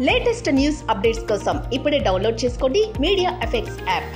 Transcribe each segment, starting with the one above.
Latest news updates కోసం ఇప్పుడే download చేసుకోండి media effects app.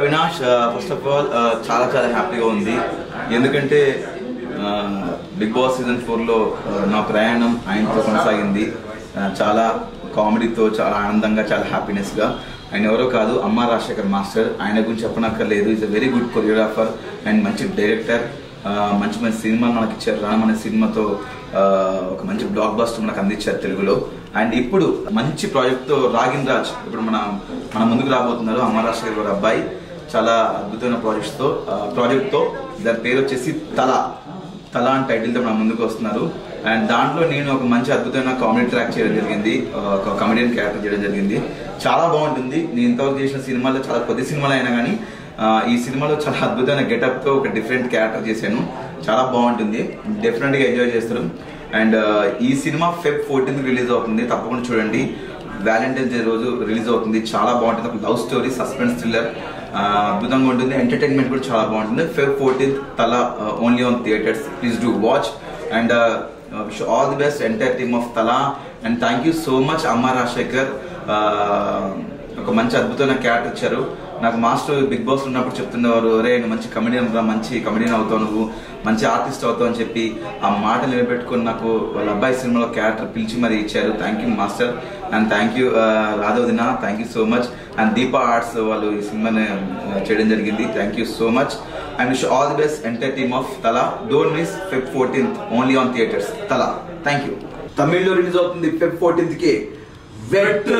Avinash first of all చాలా హ్యాపీగా ఉంది. ఎందుకంటే బిగ్ బాస్ సీజన్ 4లో నా ప్రయాణం ఆయనతో కొనసాగింది. చాలా కామెడీతో, చాలా ఆనందంగా, చాలా హ్యాపీనెస్గా. ఆయన ఎవరో కాదు, అమ్మ రాజశేఖర్ మాస్టర్. ఆయన గురించి చెప్పనక్కర్లేదు. Is a very good choreographer and మంచి డైరెక్టర్. మంచి మంచి సినిమాలు మనకి ఇచ్చారు. రామ్ అనే సినిమాతో ఒక మంచి బ్లాక్ బస్టర్ మనకు అందించారు తెలుగులో. అండ్ ఇప్పుడు మంచి ప్రాజెక్ట్తో రాగిన్ రాజ్ ఇప్పుడు మన ముందుకు రాబోతున్నారు. అమ్మ రాజశేఖర్ గారి అబ్బాయి చాలా అద్భుతమైన ప్రాజెక్ట్తో దాని పేరు వచ్చేసి తల అని టైటిల్తో మన ముందుకు వస్తున్నారు. అండ్ దాంట్లో నేను ఒక మంచి అద్భుతమైన కామెడీ ట్రాక్ చేయడం జరిగింది. ఒక కమెడియన్ క్యారెక్టర్ చేయడం జరిగింది. చాలా బాగుంటుంది. నేను ఇంతవరకు చేసిన సినిమాల్లో చాలా కొద్ది సినిమాలు అయినా కానీ ఈ సినిమాలో చాలా అద్భుతమైన గెటప్తో ఒక డిఫరెంట్ క్యారెక్టర్ చేశాను. చాలా బాగుంటుంది. డెఫినెట్గా ఎంజాయ్ చేస్తారు. అండ్ ఈ సినిమా Feb 14th రిలీజ్ అవుతుంది. తప్పకుండా చూడండి. వ్యాలంటైన్స్ డే రోజు రిలీజ్ అవుతుంది. చాలా బాగుంటుంది. ఒక లవ్ స్టోరీ, సస్పెన్స్ థ్రిల్లర్ అద్భుతంగా ఉంటుంది. ఎంటర్టైన్మెంట్ కూడా చాలా బాగుంటుంది. Feb 14th Thala only on theatres. Please do watch and wish all the best entire team of Thala. And thank you so much Amma Rajasekhar. ఒక మంచి అద్భుతమైన క్యారెక్టర్ ఇచ్చారు. నాకు మాస్టర్ బిగ్ బాస్ ఉన్నప్పుడు చెప్తుండేవారు, రే నువ్వు మంచి కమెడియన్ రా, మంచి కమెడియన్ అవుతావు, నువ్వు మంచి ఆర్టిస్ట్ అవుతావు అని చెప్పి ఆ మాట నిలబెట్టుకుని నాకు వాళ్ళ అబ్బాయి సినిమాలో క్యారెక్టర్ పిలిచి మరి ఇచ్చారు. Thank you master. And thank you రాధవదిన. Thank you so much. And Deepa arts వాళ్ళు ఈ సినిమాని చేయడం జరిగింది. Thank you so much. And wish all the best entire team of Thala. Don't miss Feb 14th only on theatres Thala. Thank you. తమిళ్లో release అవుతుంది Feb 14th. Wet